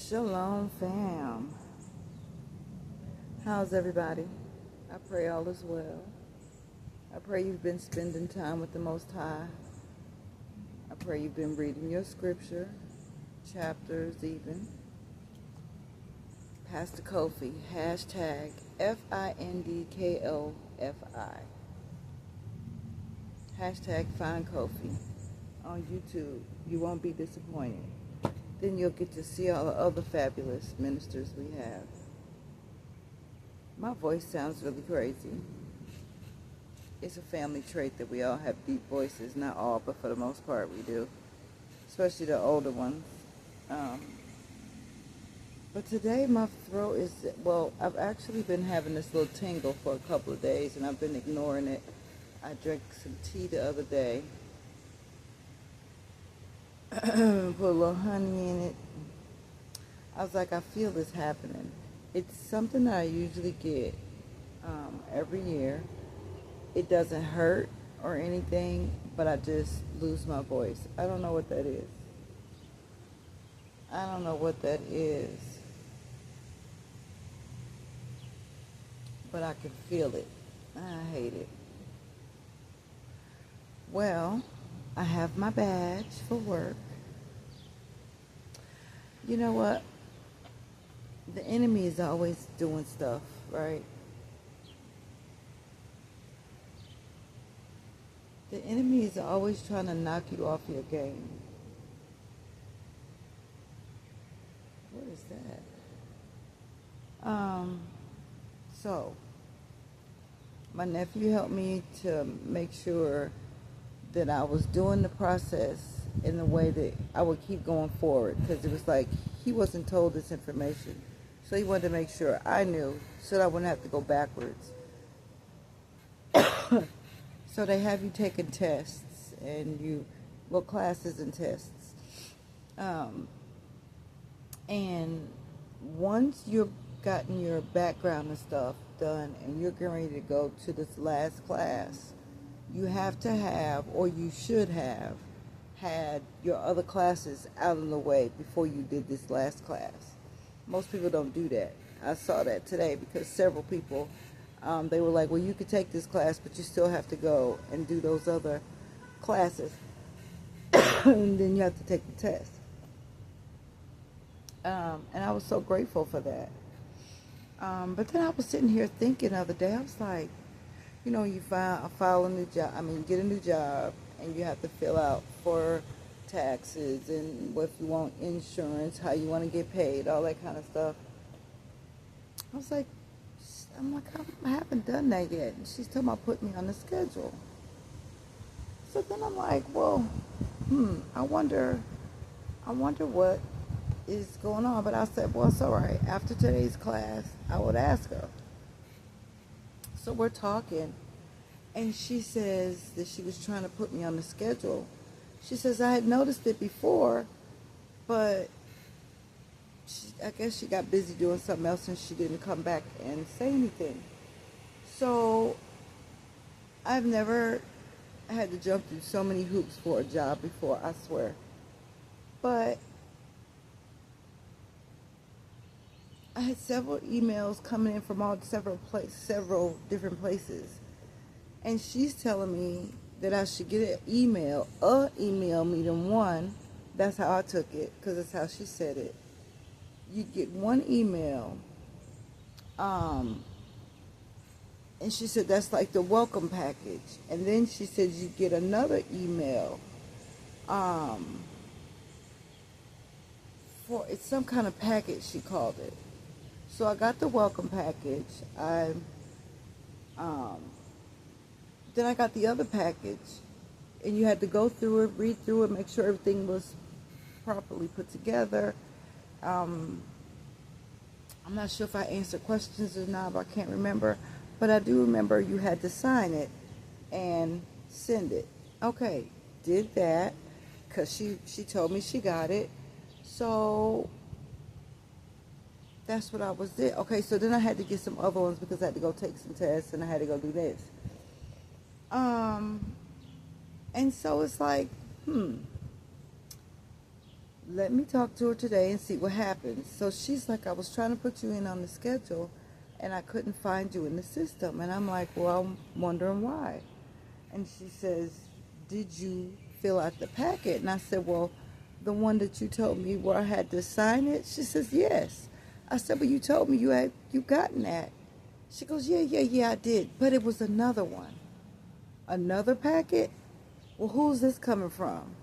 Shalom, fam. How's everybody? I pray all is well. I pray you've been spending time with the Most High. I pray you've been reading your scripture, chapters even. Pastor Kofi, hashtag FINDKOFI. Hashtag Find Kofi on YouTube. You won't be disappointed. Then you'll get to see all the other fabulous ministers we have. My voice sounds really crazy. It's a family trait that we all have deep voices. Not all, but for the most part we do. Especially the older ones. But today my throat is, well, I've actually been having this little tingle for a couple of days and I've been ignoring it. I drank some tea the other day. Put a little honey in it. I was like, I feel this happening. It's something that I usually get every year. It doesn't hurt or anything, but I just lose my voice. I don't know what that is. I don't know what that is. But I can feel it. I hate it. Well, I have my badge for work. You know what? The enemy is always doing stuff, right? The enemy is always trying to knock you off your game. What is that? So, my nephew helped me to make sure that I was doing the process in the way that I would keep going forward, because it was like he wasn't told this information. So he wanted to make sure I knew so that I wouldn't have to go backwards. So they have you taking tests and classes and tests. And once you've gotten your background and stuff done and you're getting ready to go to this last class, you have to have, or you should have, had your other classes out of the way before you did this last class. Most people don't do that. I saw that today because several people, they were like, well, you could take this class, but you still have to go and do those other classes. And then you have to take the test. And I was so grateful for that. But then I was sitting here thinking the other day, I was like, you know, you file a new job, you get a new job, and you have to fill out for taxes and what you want, insurance, how you want to get paid, all that kind of stuff. I was like, I haven't done that yet. And she's talking about putting me on the schedule. So then I'm like, well, I wonder what is going on. But I said, well, it's all right. After today's class, I would ask her. So we're talking, and she says that she was trying to put me on the schedule. She says, I had noticed it before, but I guess she got busy doing something else and she didn't come back and say anything. So I've never had to jump through so many hoops for a job before, I swear. But I had several emails coming in from several different places. And she's telling me that I should get an email me than one. That's how I took it, because that's how she said it. You get one email, and she said that's like the welcome package. And then she said you get another email, it's some kind of package, she called it. So I got the welcome package. Then I got the other package, and you had to go through it, read through it, make sure everything was properly put together. I'm not sure if I answered questions or not, but I can't remember. But I do remember you had to sign it and send it. Okay, did that, because she told me she got it. So that's what I was doing. Okay, so then I had to get some other ones because I had to go take some tests and I had to go do this. And so it's like, let me talk to her today and see what happens. So she's like, I was trying to put you in on the schedule and I couldn't find you in the system. And I'm like, well, I'm wondering why. And she says, did you fill out the packet? And I said, well, the one that you told me where I had to sign it? She says, yes. I said, well, you told me you gotten that. She goes, yeah, I did. But it was another one. Another packet? Well, who's this coming from?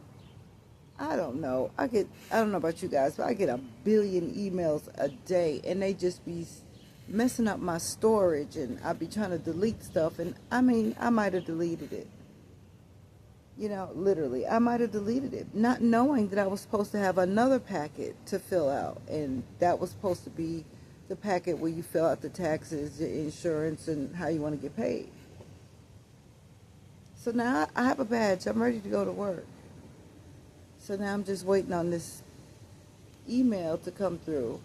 I don't know. I don't know about you guys, but I get a billion emails a day, and they just be messing up my storage, and I be trying to delete stuff, and I mean, I might have deleted it. You know, literally, I might have deleted it, not knowing that I was supposed to have another packet to fill out, and that was supposed to be the packet where you fill out the taxes, your insurance, and how you want to get paid. So now I have a badge. I'm ready to go to work. So now I'm just waiting on this email to come through.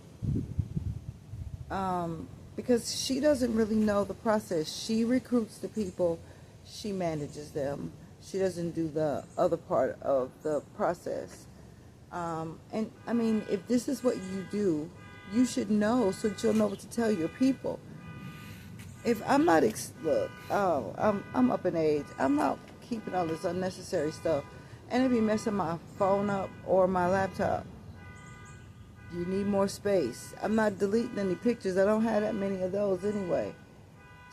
Because she doesn't really know the process. She recruits the people. She manages them. She doesn't do the other part of the process. And I mean, if this is what you do, you should know so that you'll know what to tell your people. If I'm not, I'm up in age. I'm not keeping all this unnecessary stuff. And it'd be messing my phone up or my laptop. You need more space. I'm not deleting any pictures. I don't have that many of those anyway.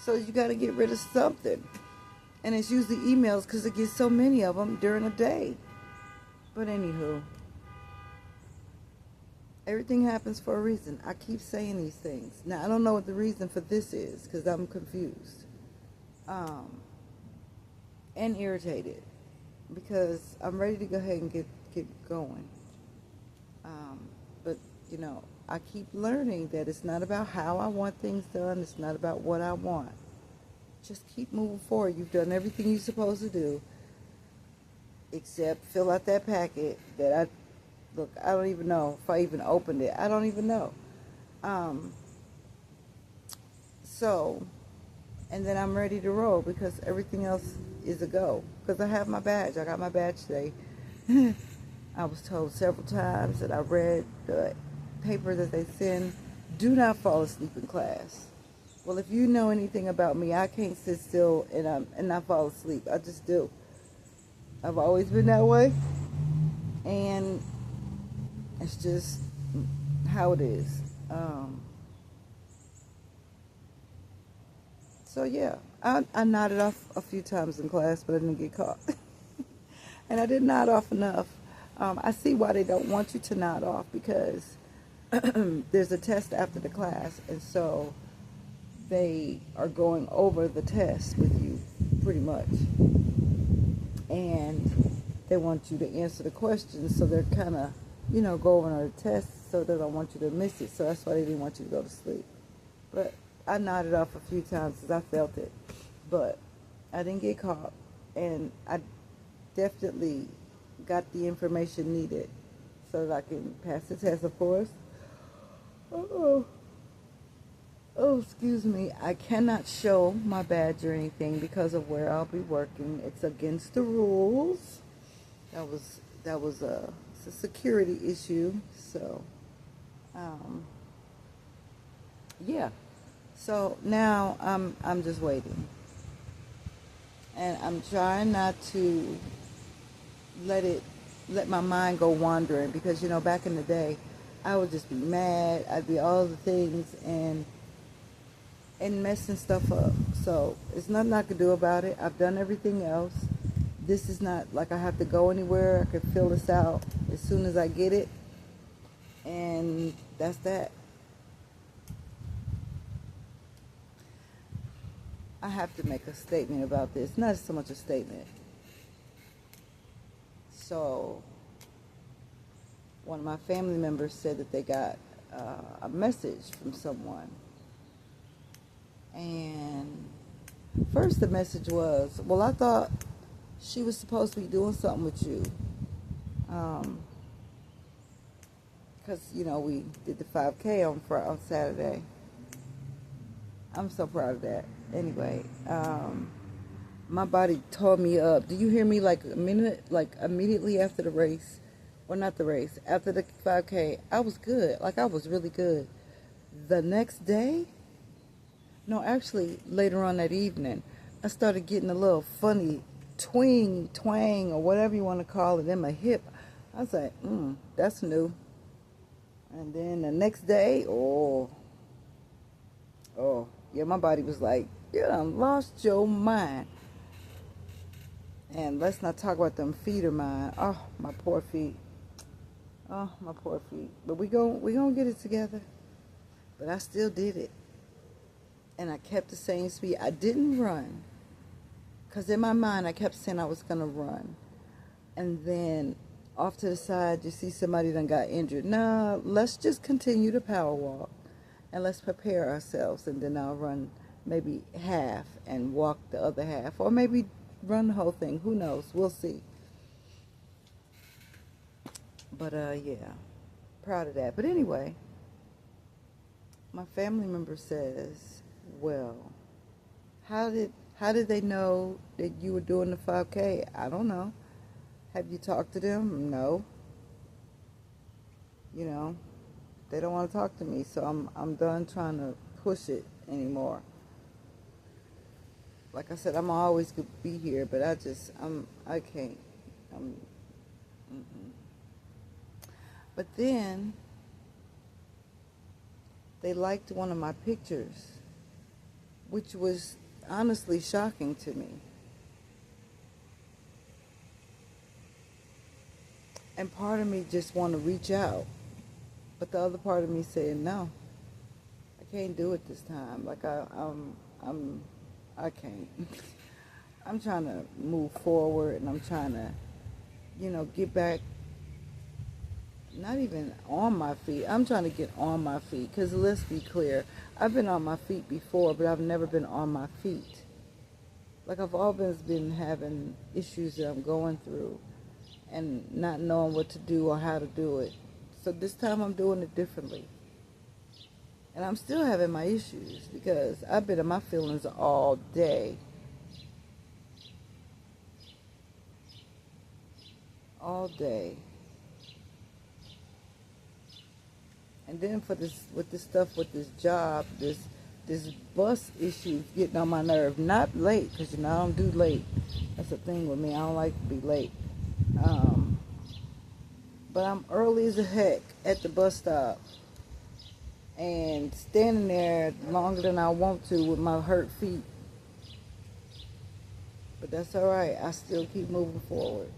So you got to get rid of something. And it's usually emails because it gets so many of them during a day. But anywho, everything happens for a reason. I keep saying these things. Now, I don't know what the reason for this is because I'm confused. And irritated. Because I'm ready to go ahead and get going. But, you know, I keep learning that it's not about how I want things done. It's not about what I want. Just keep moving forward. You've done everything you're supposed to do. Except fill out that packet that I don't even know if I even opened it. I don't even know. And then I'm ready to roll because everything else is a go. Because I have my badge. I got my badge today. I was told several times that I read the paper that they send, do not fall asleep in class. Well, if you know anything about me, I can't sit still and not fall asleep. I just do. I've always been that way. And it's just how it is. So yeah, I nodded off a few times in class, but I didn't get caught. And I didn't nod off enough. I see why they don't want you to nod off because there's a test after the class, and so they are going over the test with you pretty much. And they want you to answer the questions, so they're kind of, go over the test so they don't want you to miss it. So that's why they didn't want you to go to sleep. But I nodded off a few times because I felt it. But I didn't get caught. And I definitely got the information needed so that I can pass the test, of course. Oh, excuse me. I cannot show my badge or anything because of where I'll be working. It's against the rules. That was a security issue. So, yeah. So now I'm just waiting, and I'm trying not to let my mind go wandering because back in the day, I would just be mad. I'd be all the things and messing stuff up. So it's nothing I can do about it. I've done everything else. This is not like I have to go anywhere. I can fill this out as soon as I get it, and that's that. I have to make a statement about this. Not so much a statement. So, one of my family members said that they got a message from someone. And first the message was, well, I thought she was supposed to be doing something with you. Because, we did the 5K on Saturday. I'm so proud of that. Anyway, my body tore me up. Do you hear me like immediately after the race? or not the race, after the 5K, I was good. Like, I was really good. The next day, no, actually, later on that evening, I started getting a little funny twang, or whatever you want to call it, in my hip. I was like, that's new. And then the next day, yeah, my body was like, you done lost your mind. And let's not talk about them feet of mine. Oh, my poor feet. Oh, my poor feet. But we gonna get it together. But I still did it. And I kept the same speed. I didn't run. Because in my mind, I kept saying I was going to run. And then off to the side, you see somebody done got injured. No, let's just continue to power walk. And let's prepare ourselves. And then I'll run maybe half and walk the other half. Or maybe run the whole thing. Who knows? We'll see. But, yeah. Proud of that. But anyway, my family member says, well, how did they know that you were doing the 5K? I don't know. Have you talked to them? No. You know, they don't want to talk to me, so I'm done trying to push it anymore. Like I said, I'm always gonna be here, but I can't. But then they liked one of my pictures, which was honestly shocking to me. And part of me just want to reach out, but the other part of me saying no, I can't do it this time. Like I can't. I'm trying to move forward, and I'm trying to, get back. Not even on my feet. I'm trying to get on my feet, because let's be clear, I've been on my feet before, but I've never been on my feet. Like, I've always been having issues that I'm going through and not knowing what to do or how to do it. So this time I'm doing it differently. And I'm still having my issues because I've been in my feelings all day. All day. And then with this job, this bus issue getting on my nerve. Not late, because I don't do late. That's the thing with me. I don't like to be late. But I'm early as a heck at the bus stop and standing there longer than I want to with my hurt feet. But that's all right. I still keep moving forward.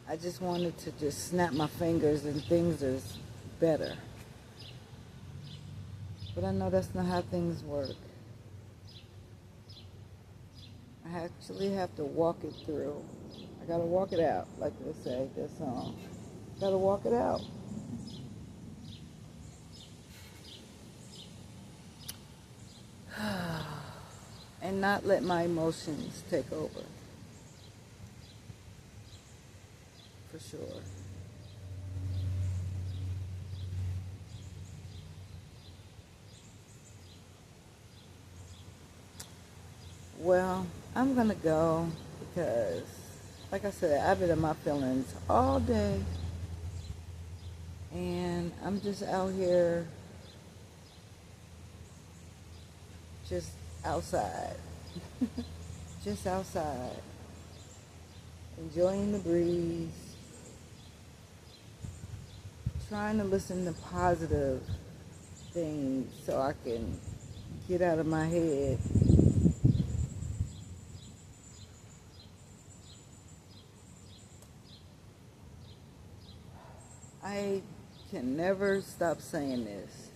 I just wanted to just snap my fingers and things are better. But I know that's not how things work. I actually have to walk it through. I gotta walk it out, like they say, that song. Gotta walk it out. And not let my emotions take over. For sure. Well, I'm gonna go because, like I said, I've been in my feelings all day, and I'm just out here, just outside, just outside, enjoying the breeze, trying to listen to positive things so I can get out of my head. I can never stop saying this.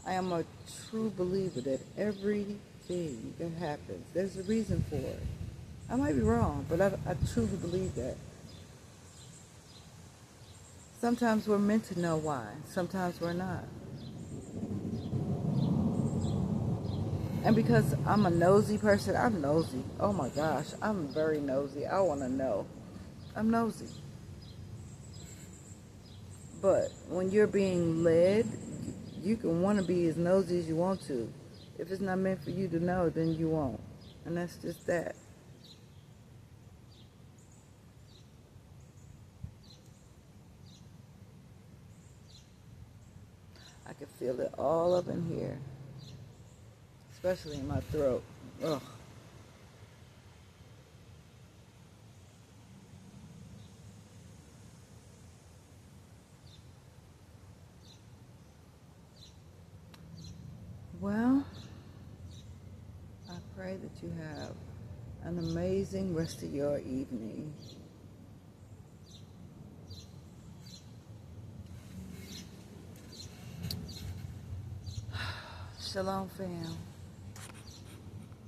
I am a true believer that everything that happens, there's a reason for it. I might be wrong, but I truly believe that. Sometimes we're meant to know why. Sometimes we're not. And because I'm a nosy person, I'm nosy. Oh my gosh, I'm very nosy. I want to know. I'm nosy. But when you're being led, you can want to be as nosy as you want to. If it's not meant for you to know, then you won't. And that's just that. I can feel it all up in here, especially in my throat. Ugh. Well, I pray that you have an amazing rest of your evening. Shalom, fam.